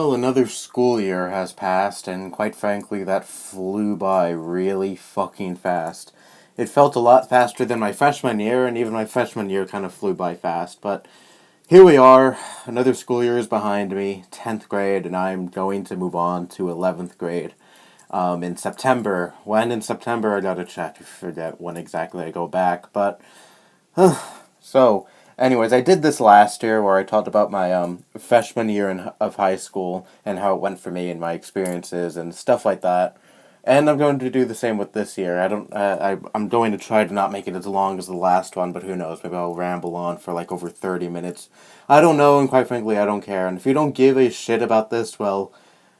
Well, another school year has passed, and quite frankly, that flew by really fucking fast. It felt a lot faster than my freshman year, and even my freshman year kind of flew by fast, but here we are. Another school year is behind me, 10th grade, and I'm going to move on to 11th grade in September. When in September, I gotta check. I forget when exactly I go back, but so, anyways, I did this last year where I talked about my freshman year of high school and how it went for me and my experiences and stuff like that. And I'm going to do the same with this year. I'm going to try to not make it as long as the last one, but who knows? Maybe I'll ramble on for like over 30 minutes. I don't know, and quite frankly, I don't care. And if you don't give a shit about this, well,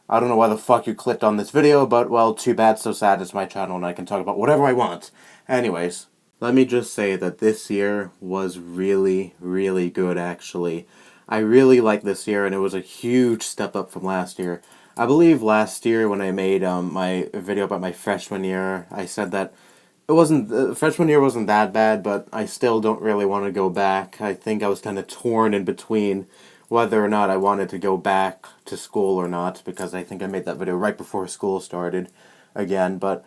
I don't know why the fuck you clicked on this video, but well, too bad, so sad. It's my channel, and I can talk about whatever I want. Anyways. Let me just say that this year was really, really good, actually. I really liked this year, and it was a huge step up from last year. I believe last year when I made my video about my freshman year, I said that freshman year wasn't that bad, but I still don't really want to go back. I think I was kind of torn in between whether or not I wanted to go back to school or not, because I think I made that video right before school started again, but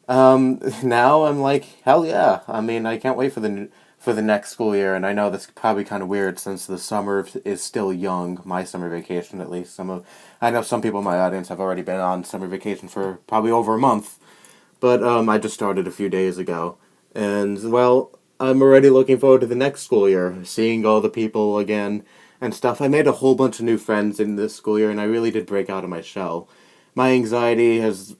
now I'm like, hell yeah. I mean, I can't wait for the next school year, and I know that's probably kind of weird since the summer is still young, my summer vacation at least. I know some people in my audience have already been on summer vacation for probably over a month, but I just started a few days ago. And well, I'm already looking forward to the next school year, seeing all the people again and stuff. I made a whole bunch of new friends in this school year, and I really did break out of my shell. My anxiety has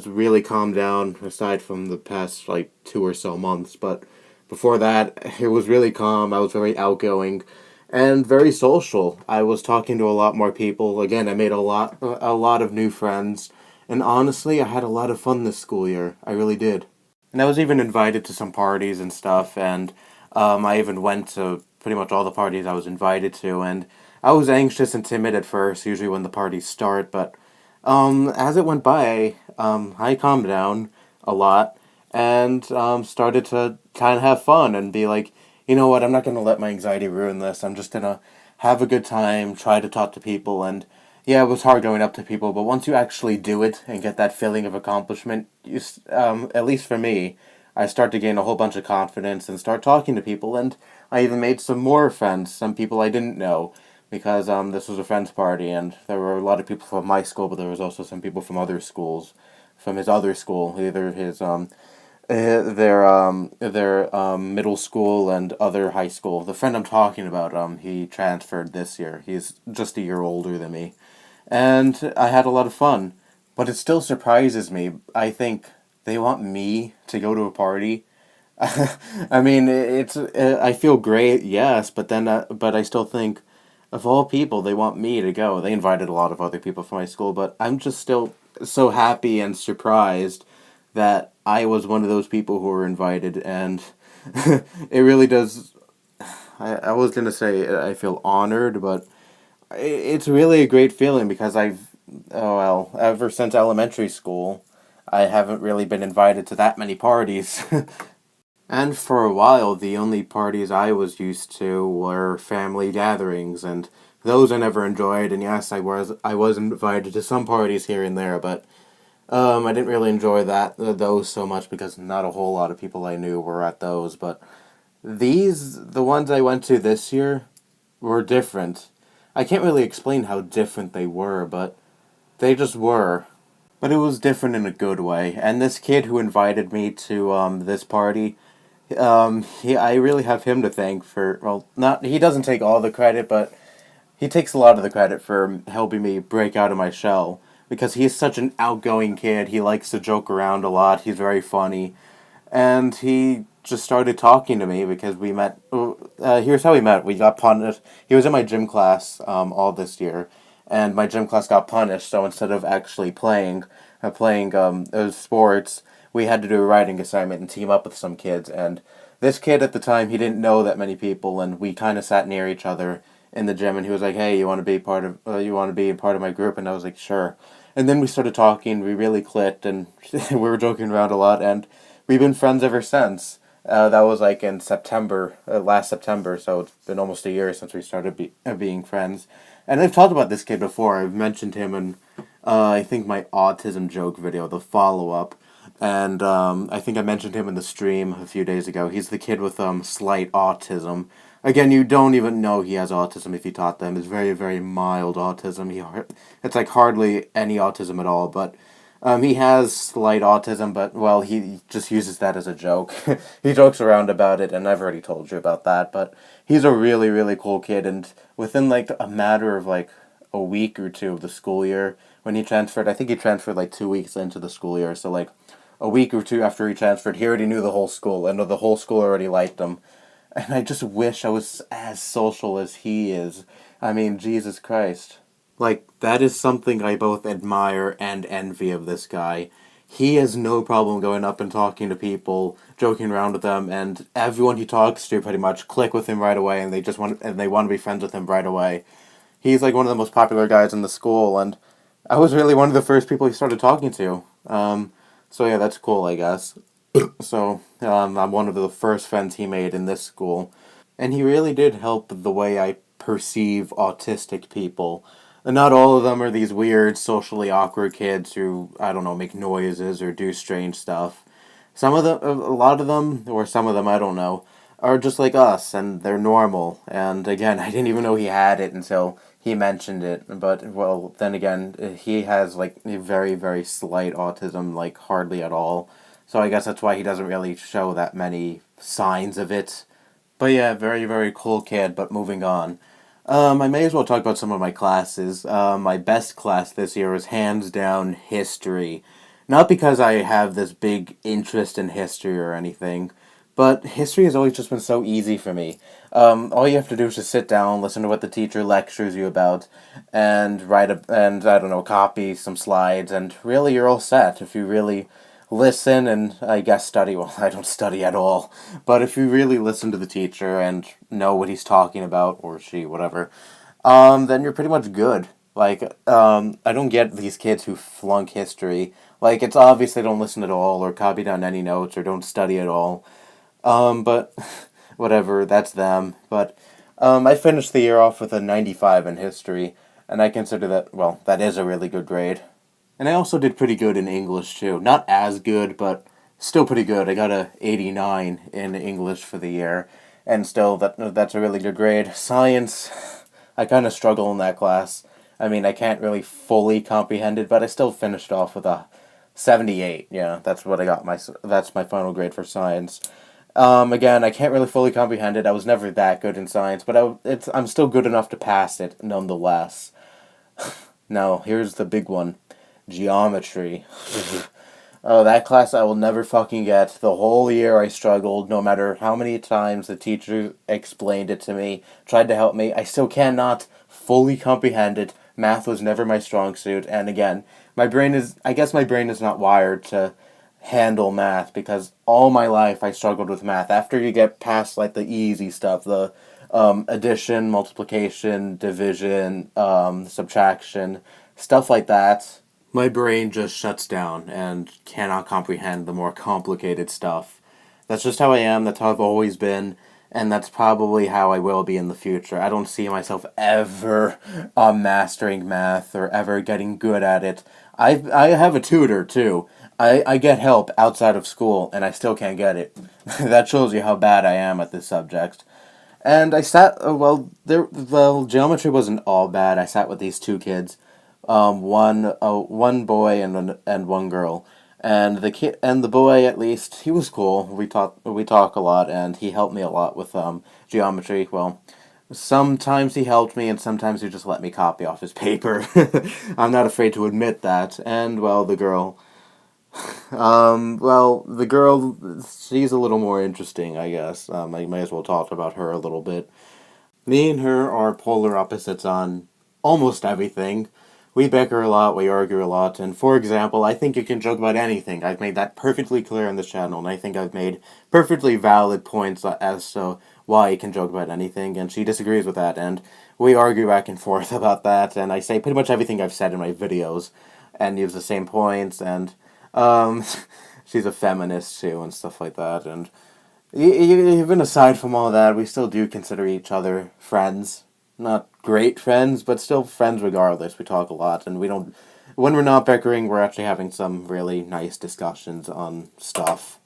really calmed down aside from the past like 2 or so months, but before that it was really calm. I was very outgoing and very social. I was talking to a lot more people. Again, I made a lot of new friends, and honestly I had a lot of fun this school year. I really did. And I was even invited to some parties and stuff, and I even went to pretty much all the parties I was invited to, and I was anxious and timid at first, usually when the parties start, but as it went by, I calmed down a lot and started to kind of have fun and be like, you know what, I'm not going to let my anxiety ruin this. I'm just going to have a good time, try to talk to people, and yeah, it was hard going up to people, but once you actually do it and get that feeling of accomplishment, at least for me, I start to gain a whole bunch of confidence and start talking to people, and I even made some more friends, some people I didn't know, because this was a friend's party, and there were a lot of people from my school, but there was also some people from other schools, from his other school, either his their middle school and other high school. The friend I'm talking about, he transferred this year. He's just a year older than me, and I had a lot of fun. But it still surprises me. I think they want me to go to a party. I mean, I feel great, yes, but I still think, of all people, they want me to go. They invited a lot of other people from my school, but I'm just still so happy and surprised that I was one of those people who were invited, and it really does. I was gonna say I feel honored, but it's really a great feeling because ever since elementary school, I haven't really been invited to that many parties. And for a while, the only parties I was used to were family gatherings, and those I never enjoyed. And yes, I was invited to some parties here and there, but I didn't really enjoy those so much because not a whole lot of people I knew were at those. But the ones I went to this year, were different. I can't really explain how different they were, but they just were. But it was different in a good way. And this kid who invited me to this party, I really have him to thank for, well, not, he doesn't take all the credit, but he takes a lot of the credit for helping me break out of my shell, because he is such an outgoing kid. He likes to joke around a lot. He's very funny, and he just started talking to me because we met. Here's how we met. We got punished. He was in my gym class all this year, and my gym class got punished. So instead of actually playing sports, we had to do a writing assignment and team up with some kids. And this kid at the time, he didn't know that many people, and we kind of sat near each other in the gym. And he was like, "Hey, you want to be part of? You want to be a part of my group?" And I was like, "Sure." And then we started talking. We really clicked, and we were joking around a lot. And we've been friends ever since. That was like in September, last September. So it's been almost a year since we started being friends. And I've talked about this kid before. I've mentioned him in, I think, my autism joke video, the follow-up. And I think I mentioned him in the stream a few days ago. He's the kid with slight autism. Again, you don't even know he has autism if you taught them. It's very, very mild autism. It's like hardly any autism at all. But he has slight autism, but, well, he just uses that as a joke. He jokes around about it, and I've already told you about that. But he's a really, really cool kid, and within, like, a matter of, like, a week or two of the school year, when he transferred, I think he transferred, like, 2 weeks into the school year, so, like, a week or two after he transferred, he already knew the whole school, and the whole school already liked him. And I just wish I was as social as he is. I mean, Jesus Christ. Like, that is something I both admire and envy of this guy. He has no problem going up and talking to people, joking around with them, and everyone he talks to pretty much click with him right away, and they want to be friends with him right away. He's like one of the most popular guys in the school, and I was really one of the first people he started talking to. So yeah, that's cool, I guess. So I'm one of the first friends he made in this school, and he really did help the way I perceive autistic people. And not all of them are these weird, socially awkward kids who, I don't know, make noises or do strange stuff. Some of them, a lot of them, or some of them, I don't know, are just like us, and they're normal. And again, I didn't even know he had it until he mentioned it. But, well, then again, he has, like, a very, very slight autism, like, hardly at all. So I guess that's why he doesn't really show that many signs of it. But yeah, very, very cool kid, but moving on. I may as well talk about some of my classes. My best class this year was hands down history. Not because I have this big interest in history or anything, but history has always just been so easy for me. All you have to do is just sit down, listen to what the teacher lectures you about, and and I don't know, copy some slides, and really you're all set if you really listen and I guess study. Well, I don't study at all, but if you really listen to the teacher and know what he's talking about, or she, whatever, then you're pretty much good. Like, I don't get these kids who flunk history. Like, it's obvious they don't listen at all, or copy down any notes, or don't study at all. But whatever, that's them. But I finished the year off with a 95 in history, and I consider that, well, that is a really good grade. And I also did pretty good in English too. Not as good, but still pretty good. I got a 89 in English for the year, and still that's a really good grade. Science, I kind of struggle in that class. I mean, I can't really fully comprehend it, but I still finished off with a 78. Yeah, that's what I got. That's my final grade for science. Again, I can't really fully comprehend it. I was never that good in science, but I'm still good enough to pass it nonetheless. Now, here's the big one. Geometry. Oh, that class I will never fucking get. The whole year I struggled, no matter how many times the teacher explained it to me, tried to help me. I still cannot fully comprehend it. Math was never my strong suit, and again, I guess my brain is not wired to handle math, because all my life I struggled with math. After you get past, like, the easy stuff, the addition, multiplication, division, subtraction, stuff like that, my brain just shuts down and cannot comprehend the more complicated stuff. That's just how I am, that's how I've always been, and that's probably how I will be in the future. I don't see myself ever mastering math or ever getting good at it. I have a tutor, too. I get help outside of school, and I still can't get it. That shows you how bad I am at this subject. And I sat, geometry wasn't all bad. I sat with these two kids. One boy and one girl, and the boy, at least he was cool. We talk a lot, and he helped me a lot with geometry. Well, sometimes he helped me, and sometimes he just let me copy off his paper. I'm not afraid to admit that. And well, the girl, she's a little more interesting, I guess. I may as well talk about her a little bit. Me and her are polar opposites on almost everything. We bicker a lot, we argue a lot, and for example, I think you can joke about anything. I've made that perfectly clear on this channel, and I think I've made perfectly valid points as to why you can joke about anything, and she disagrees with that, and we argue back and forth about that, and I say pretty much everything I've said in my videos, and use the same points, and, she's a feminist too, and stuff like that, and even aside from all that, we still do consider each other friends. not great friends, but still friends regardless. We talk a lot, and we don't. When we're not bickering, we're actually having some really nice discussions on stuff.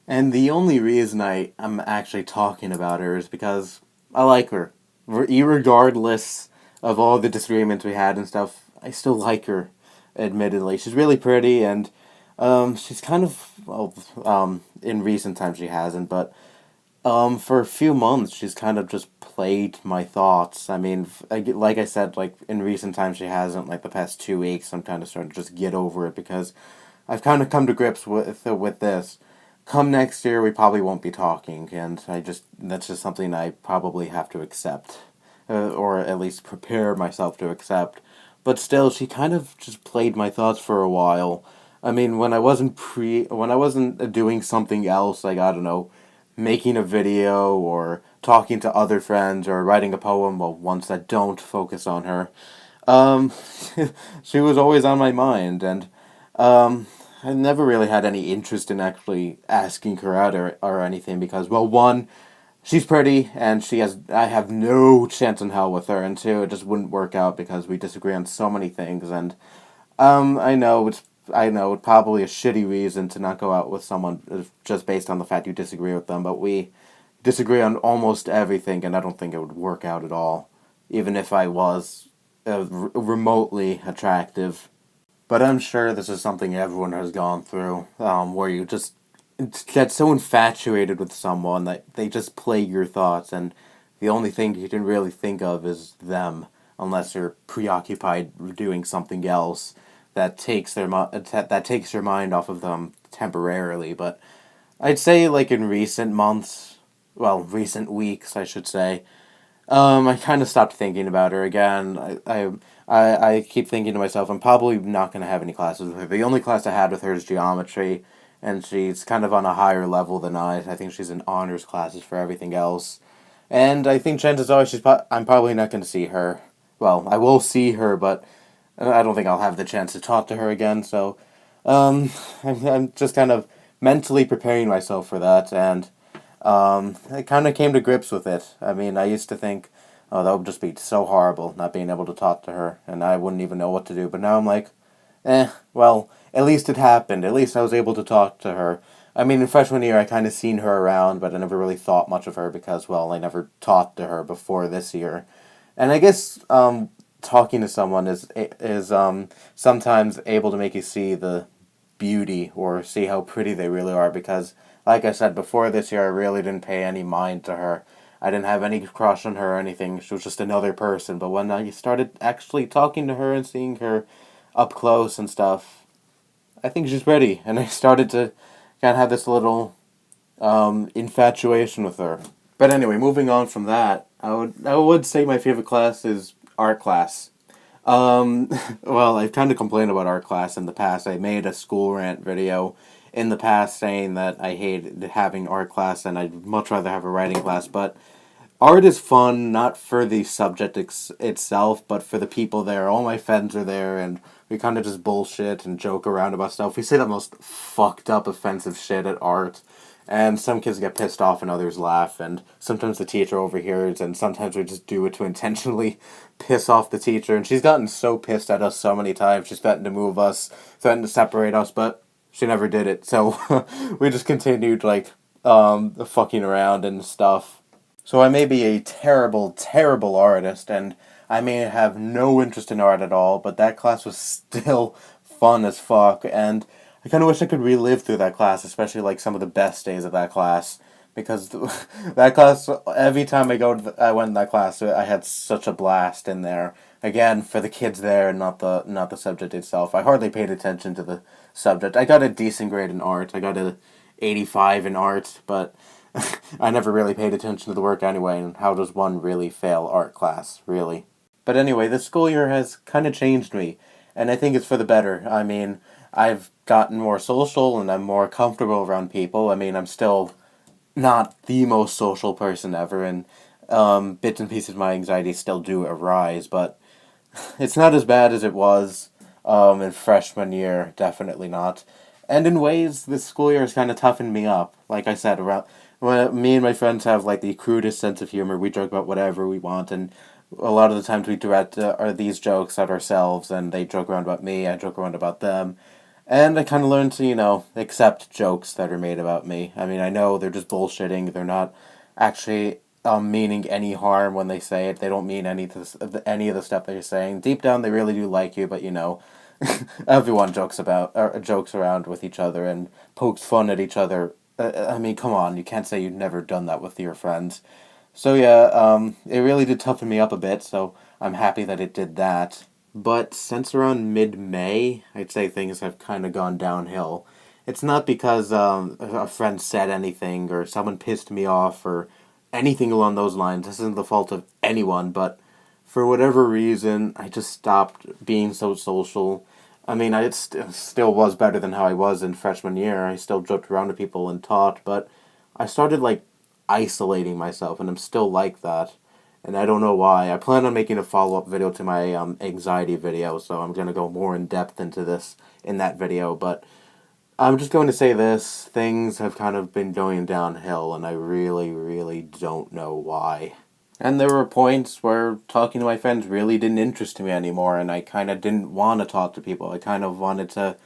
And the only reason I'm actually talking about her is because I like her. Regardless of all the disagreements we had and stuff, I still like her, admittedly. She's really pretty, and she's kind of, well, in recent times she hasn't, but for a few months she's kind of just played my thoughts. I mean, like I said, like, in recent times she hasn't, like the past 2 weeks, I'm kind of starting to just get over it because I've kind of come to grips with this. Come next year, we probably won't be talking, and that's just something I probably have to accept, or at least prepare myself to accept. But still, she kind of just played my thoughts for a while. I mean, when I wasn't doing something else, like, I don't know, making a video or talking to other friends or writing a poem, well, ones that don't focus on her, um, she was always on my mind, and I never really had any interest in actually asking her out or anything because, well, one, she's pretty and I have no chance in hell with her, and two, it just wouldn't work out because we disagree on so many things, and I know it's probably a shitty reason to not go out with someone just based on the fact you disagree with them, but we disagree on almost everything, and I don't think it would work out at all, even if I was remotely attractive. But I'm sure this is something everyone has gone through, where you just get so infatuated with someone that they just plague your thoughts, and the only thing you can really think of is them, unless you're preoccupied doing something else that takes your mind off of them temporarily. But I'd say, like, in recent months, well, recent weeks, I should say, I kind of stopped thinking about her again. I keep thinking to myself, I'm probably not going to have any classes with her. The only class I had with her is geometry, and she's kind of on a higher level than I. I think she's in honors classes for everything else. And I think chances are I'm probably not going to see her. Well, I will see her, but I don't think I'll have the chance to talk to her again, so I'm just kind of mentally preparing myself for that, and I kind of came to grips with it. I mean, I used to think, oh, that would just be so horrible, not being able to talk to her, and I wouldn't even know what to do. But now I'm like, well, at least it happened. At least I was able to talk to her. I mean, in freshman year, I kind of seen her around, but I never really thought much of her because, well, I never talked to her before this year. And I guess talking to someone is sometimes able to make you see the beauty or see how pretty they really are because, like I said, before this year I really didn't pay any mind to her. I didn't have any crush on her or anything. She was just another person. But when I started actually talking to her and seeing her up close and stuff, I think she's pretty. And I started to kind of have this little infatuation with her. But anyway, moving on from that, I would say my favorite class is art class. Um, well, I've kind of complained about art class in the past. I made a school rant video in the past saying that I hated having art class and I'd much rather have a writing class. But art is fun, not for the subject itself, but for the people there. All my friends are there, and we kind of just bullshit and joke around about stuff. We say the most fucked up, offensive shit at art. And some kids get pissed off and others laugh, and sometimes the teacher overhears, and sometimes we just do it to intentionally piss off the teacher. And she's gotten so pissed at us so many times. She's threatened to move us, threatened to separate us, but she never did it. So we just continued, like, fucking around and stuff. So I may be a terrible, terrible artist, and I may have no interest in art at all, but that class was still fun as fuck, and I kind of wish I could relive through that class, especially like some of the best days of that class, because that class, every time I went in that class, I had such a blast in there. Again, for the kids there, not the subject itself. I hardly paid attention to the subject. I got a decent grade in art. I got a 85 in art, but I never really paid attention to the work anyway, and how does one really fail art class, really? But anyway, this school year has kind of changed me, and I think it's for the better. I mean, I've gotten more social, and I'm more comfortable around people. I mean, I'm still not the most social person ever, and bits and pieces of my anxiety still do arise, but it's not as bad as it was in freshman year, definitely not. And in ways, this school year has kind of toughened me up. Like I said, around when me and my friends have like the crudest sense of humor, we joke about whatever we want, and A lot of the times we direct these jokes at ourselves, and they joke around about me, I joke around about them. And I kind of learned to, accept jokes that are made about me. I mean, I know they're just bullshitting. They're not actually meaning any harm when they say it. They don't mean any of the stuff they're saying. Deep down, they really do like you, but everyone jokes around with each other and pokes fun at each other. I mean, come on, you can't say you've never done that with your friends. So yeah, it really did toughen me up a bit. So I'm happy that it did that. But since around mid-May, I'd say things have kind of gone downhill. It's not because a friend said anything or someone pissed me off or anything along those lines. This isn't the fault of anyone, but for whatever reason, I just stopped being so social. I mean, still was better than how I was in freshman year. I still joked around to people and taught, but I started, isolating myself, and I'm still like that. And I don't know why. I plan on making a follow-up video to my anxiety video, so I'm going to go more in depth into this in that video, but I'm just going to say this, things have kind of been going downhill, and I really, really don't know why. And there were points where talking to my friends really didn't interest me anymore, and I kind of didn't want to talk to people. I kind of wanted to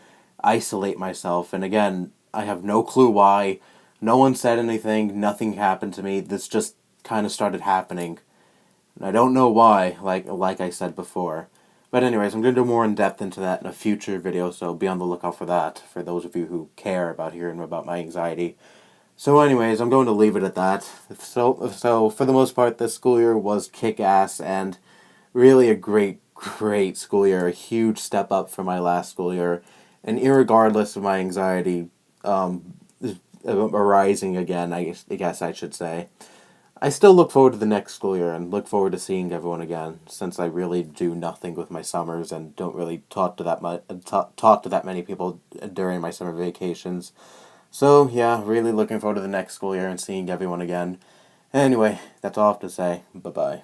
isolate myself, and again, I have no clue why. No one said anything, nothing happened to me, this just kind of started happening. And I don't know why, like I said before. But anyways, I'm going to do more in depth into that in a future video, so be on the lookout for that, for those of you who care about hearing about my anxiety. So anyways, I'm going to leave it at that. So for the most part, this school year was kick-ass, and really a great, great school year. A huge step up from my last school year. And irregardless of my anxiety arising again, I guess I should say, I still look forward to the next school year and look forward to seeing everyone again, since I really do nothing with my summers and don't really talk to that many people during my summer vacations. So yeah, really looking forward to the next school year and seeing everyone again. Anyway, that's all I have to say. Bye bye.